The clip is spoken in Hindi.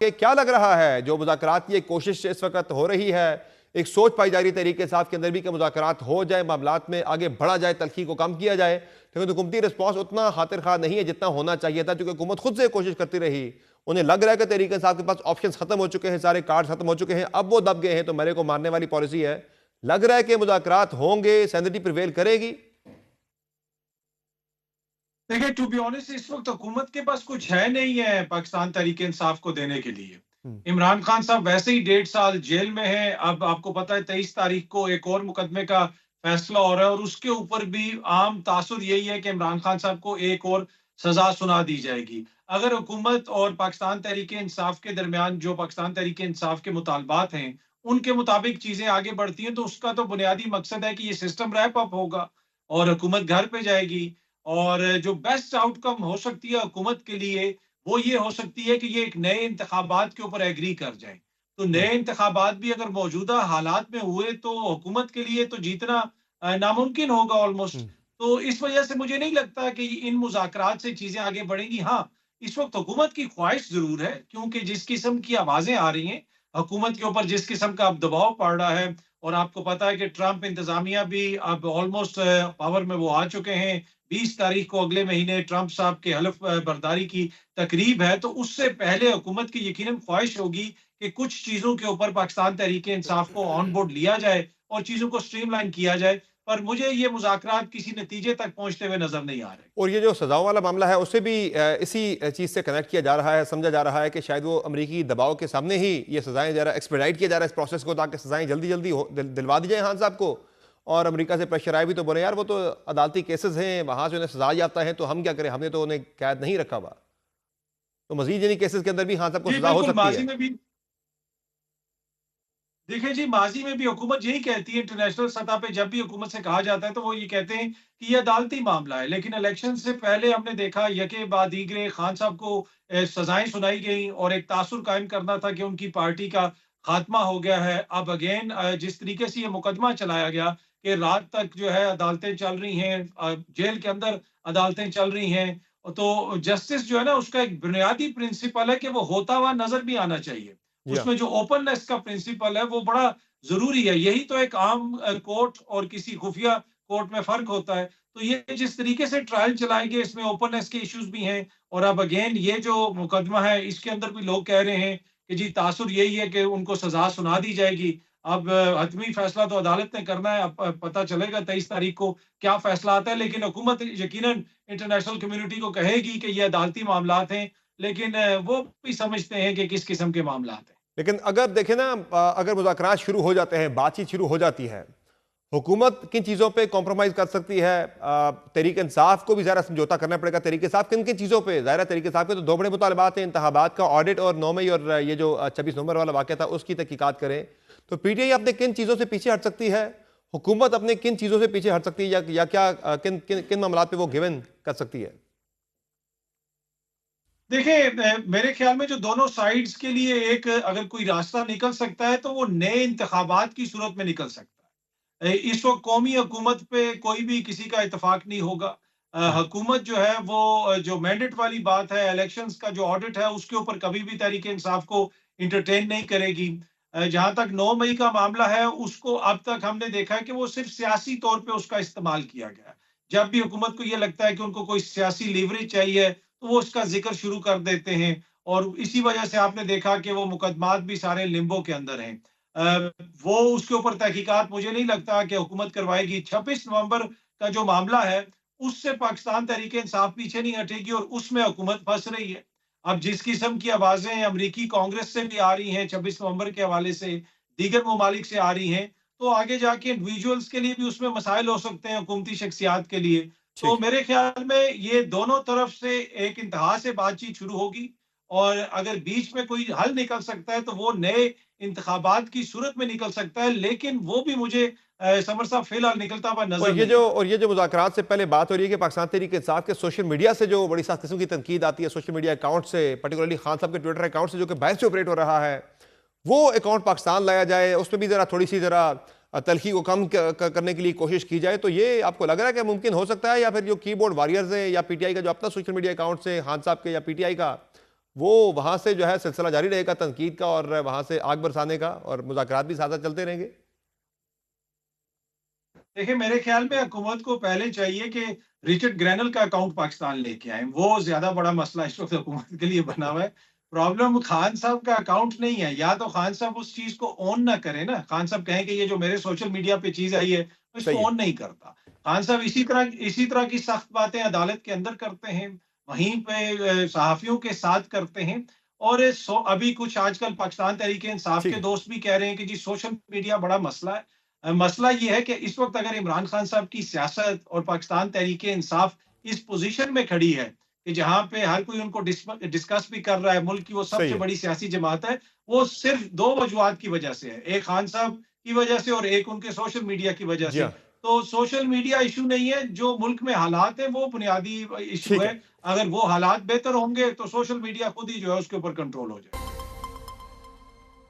कि क्या लग रहा है जो मुज़ाकरात की एक कोशिश इस वक्त हो रही है, एक सोच पाई जा रही तरीके साफ के अंदर भी कि मुज़ाकरात हो जाए, मामलात में आगे बढ़ा जाए, तलखी को कम किया जाए, लेकिन हुकूमती रिस्पॉन्स उतना खातिर खा नहीं है जितना होना चाहिए था, क्योंकि हुकूमत खुद से कोशिश करती रही। उन्हें लग रहा है कि तरीके साहब के पास ऑप्शन खत्म हो चुके हैं, सारे कार्ड खत्म हो चुके हैं, अब वो दब गए हैं तो मेरे को मारने वाली पॉलिसी है। लग रहा है कि मुज़ाकरात होंगे, सैनिटी प्रिवेल करेगी। देखिए, टू बी ऑनेस्ट इस वक्त हुकूमत के पास कुछ है नहीं है पाकिस्तान तहरीक इंसाफ को देने के लिए। हम्म। इमरान खान साहब वैसे ही 1.5 साल जेल में हैं। अब आपको पता है 23 तारीख को एक और मुकदमे का फैसला हो रहा है और उसके ऊपर भी आम तासुर यही है कि इमरान खान साहब को एक और सजा सुना दी जाएगी। अगर हुकूमत और पाकिस्तान तहरीक इंसाफ के दरमियान जो पाकिस्तान तहरीक इंसाफ के मुतालबात हैं, उनके मुताबिक चीजें आगे बढ़ती हैं तो उसका तो बुनियादी मकसद है कि ये सिस्टम रैप अप होगा और हुकूमत घर पे जाएगी। और जो बेस्ट आउटकम हो सकती है हुकूमत के लिए, वो ये हो सकती है कि ये एक नए इंतखाबात के ऊपर एग्री कर जाए। तो नए इंतखाबात भी अगर मौजूदा हालात में हुए तो हुकूमत के लिए तो जीतना नामुमकिन होगा ऑलमोस्ट। हम्म। तो इस वजह से मुझे नहीं लगता कि इन मुज़ाकरात से चीज़ें आगे बढ़ेंगी। हाँ, इस वक़्त हुकूमत की ख़्वाहिश ज़रूर है क्योंकि जिस किस्म की आवाज़ें आ रही हैं, हुकूमत के ऊपर जिस किस्म का अब दबाव पड़ रहा है और आपको पता है कि ट्रंप इंतज़ामिया भी अब ऑलमोस्ट पावर में वो आ चुके हैं। 20 तारीख को अगले महीने ट्रंप साहब के हलफ बर्दारी की तकरीब है, तो उससे पहले हुकूमत की यकीनन ख्वाहिश होगी कि कुछ चीज़ों के ऊपर पाकिस्तान तहरीक-ए-इंसाफ को ऑन बोर्ड लिया जाए और चीज़ों को स्ट्रीमलाइन किया जाए। पर मुझे ये मुज़ाकरात किसी नतीजे तक पहुँचते हुए नज़र नहीं आ रहे। और ये जो सज़ाओं वाला मामला है उसे भी इसी चीज़ से कनेक्ट किया जा रहा है, समझा जा रहा है कि शायद वो अमरीकी दबाव के सामने ही ये सज़ाएं ज़रा एक्सपेडाइट किया जा रहा है इस प्रोसेस को, ताकि सज़ाएं जल्दी जल्दी दिलवा दी जाए खान साहब को। और अमेरिका से प्रेशर आए भी तो बोले यार वो तो अदालती केसेस हैं, वहाँ से उन्हें सजा याफ्ता है तो हम क्या करें, हमने तो उन्हें कैद नहीं रखा हुआ। तो मजीद यानी केसेस के अंदर भी खान साहब को जी, सजा हो बिल्कुल सकती माज़ी है। में भी देखिए जी, माज़ी में भी हुकूमत यही कहती है इंटरनेशनल सतह पे जब भी हुकूमत से कहा जाता है तो वो ये कहते हैं कि ये अदालती मामला है। लेकिन इलेक्शन से पहले हमने देखा यके बाद दीगरे खान साहब को सज़ाएँ सुनाई गई और एक तासुर कायम करना था कि उनकी पार्टी का खात्मा हो गया है। अब अगेन जिस तरीके से ये मुकदमा चलाया गया कि रात तक जो है अदालतें चल रही हैं, जेल के अंदर अदालतें चल रही हैं। तो जस्टिस जो है ना उसका एक बुनियादी प्रिंसिपल है कि वो होता हुआ नज़र भी आना चाहिए। जी हाँ। उसमें जो ओपननेस का प्रिंसिपल है वो बड़ा ज़रूरी है। यही तो एक आम कोर्ट और किसी खुफिया कोर्ट में फ़र्क होता है। तो ये जिस तरीके से ट्रायल चलाए गए इसमें ओपननेस के इश्यूज़ भी हैं और अब अगेन ये जो मुकदमा है इसके अंदर भी लोग कह रहे हैं कि जी तासुर यही है कि उनको सज़ा सुना दी जाएगी। अब हतमी फैसला तो अदालत ने करना है। अब पता चलेगा 23 तारीख को क्या फैसला आता है। लेकिन हुकूमत यकीनन इंटरनेशनल कम्युनिटी को कहेगी कि ये अदालती मामलात हैं। लेकिन वो भी समझते हैं कि किस किस्म के मामलात हैं। लेकिन अगर देखें ना, अगर मुज़ाकरात शुरू हो जाते हैं, बातचीत शुरू हो जाती है, हुकूमत किन चीज़ों पे कॉम्प्रोमाइज़ कर सकती है? तहरीक इंसाफ को भी ज़रा समझौता करना पड़ेगा। तहरीक इंसाफ किन किन चीज़ों पे? ज़ाहिर है तहरीक इंसाफ के तो दो बड़े मुतालबात हैं, इंतखाबात का ऑडिट और 9 मई और ये जो 26 नवंबर वाला वाक़या था उसकी तहकीकात करें। तो पीटीआई अपने किन चीज़ों से पीछे हट सकती है? हुकूमत अपने किन चीज़ों से पीछे हट सकती है, या क्या किन किन किन मामलात पे वो गिवन कर सकती है? देखिए, मेरे ख्याल में जो दोनों साइड्स के लिए एक अगर कोई रास्ता निकल सकता है तो वो नए इंतखाबात की सूरत में निकल सकता है। इस वक्त कौमी हुकूमत पे कोई भी किसी का इत्तेफाक नहीं होगा। हुकूमत जो है वो जो मैंडेट वाली बात है, इलेक्शंस का जो ऑडिट है उसके ऊपर कभी भी तहरीक इंसाफ को इंटरटेन नहीं करेगी। जहां तक 9 मई का मामला है उसको अब तक हमने देखा है कि वो सिर्फ सियासी तौर पे उसका इस्तेमाल किया गया। जब भी हुकूमत को ये लगता है कि उनको कोई सियासी लीवरेज चाहिए तो वो उसका ज़िक्र शुरू कर देते हैं और इसी वजह से आपने देखा कि वो मुकदमात भी सारे लिम्बो के अंदर हैं। वो उसके ऊपर तहकीकात मुझे नहीं लगता कि हुकूमत करवाएगी। 26 नवंबर का जो मामला है, उससे पाकिस्तान तहरीक-ए-इंसाफ पीछे नहीं हटेगी और उसमें हुकूमत फँस रही है। अब जिस किस्म की आवाज़ें अमरीकी कांग्रेस से भी आ रही हैं 26 नवंबर के हवाले से, दीगर ममालिक से आ रही हैं, तो आगे जाके इंडिविजुअल्स के लिए भी उसमें मसाइल हो सकते हैं हुकूमती शख्सियात के लिए। तो ठीक। मेरे ख्याल में ये दोनों तरफ से एक इंतहा से बातचीत शुरू होगी और अगर बीच में कोई हल निकल सकता है तो वो नए इंतखाबात की सूरत में निकल सकता है, लेकिन वो भी मुझे समर साहब फिलहाल निकलता हुआ नजर नहीं आ रहा। और ये जो मुज़ाकरात से पहले बात हो रही है कि पाकिस्तान तहरीक इंसाफ के सोशल मीडिया से जो बड़ी सख्त किस्म की तनकीद आती है, सोशल मीडिया अकाउंट से, पर्टिकुलरली खान साहब के ट्विटर अकाउंट से जो कि बाहर से ऑपरेट हो रहा है, वो अकाउंट पाकिस्तान लाया जाए, उसमें भी ज़रा थोड़ी सी ज़रा तलखी को कम करने के लिए कोशिश की जाए, तो ये आपको लग रहा है कि मुमकिन हो सकता है? या फिर जो कीबोर्ड वॉरियर्स है या पीटीआई का जो अपना सोशल मीडिया अकाउंट से खान साहब के या पीटीआई का, वो वहां से जो है सिलसिला जारी रहेगा तनकीद का और वहां से आग बरसाने का, और मुज़ाकरात भी साथ साथ चलते रहेंगे। देखिए, मेरे ख्याल में हुकूमत को पहले चाहिए कि रिचर्ड ग्रैनल का अकाउंट पाकिस्तान लेके आए। वो ज़्यादा बड़ा मसला इस वक़्त हुकूमत के लिए बना हुआ है। प्रॉब्लम खान साहब का अकाउंट नहीं है, या तो खान साहब उस चीज़ को ओन ना करें ना, खान साहब कहें कि ये जो मेरे सोशल मीडिया पे चीज़ आई है, मैं इसको सही है। ओन नहीं करता। खान साहब इसी तरह की सख्त बातें अदालत के अंदर करते हैं, वहीं पे सहाफ़ियों के साथ करते हैं। और अभी कुछ आजकल पाकिस्तान तहरीक-ए-इंसाफ ठीक के है। दोस्त भी कह रहे हैं कि जी सोशल मीडिया बड़ा मसला है। मसला ये है कि इस वक्त अगर इमरान खान साहब की सियासत और पाकिस्तान तहरीके इंसाफ इस पोजीशन में खड़ी है कि जहां पे हर कोई उनको डिस्कस भी कर रहा है, मुल्क की वो सही सबसे है। बड़ी सियासी जमात है, वो सिर्फ दो वजूहत की वजह से है, एक खान साहब की वजह से और एक उनके सोशल मीडिया की वजह जी से। हाँ। तो सोशल मीडिया इशू नहीं है, जो मुल्क में हालात है वो बुनियादी इशू ठीक है। है। अगर वो हालात बेहतर होंगे तो सोशल मीडिया खुद ही जो है उसके ऊपर कंट्रोल हो जाए।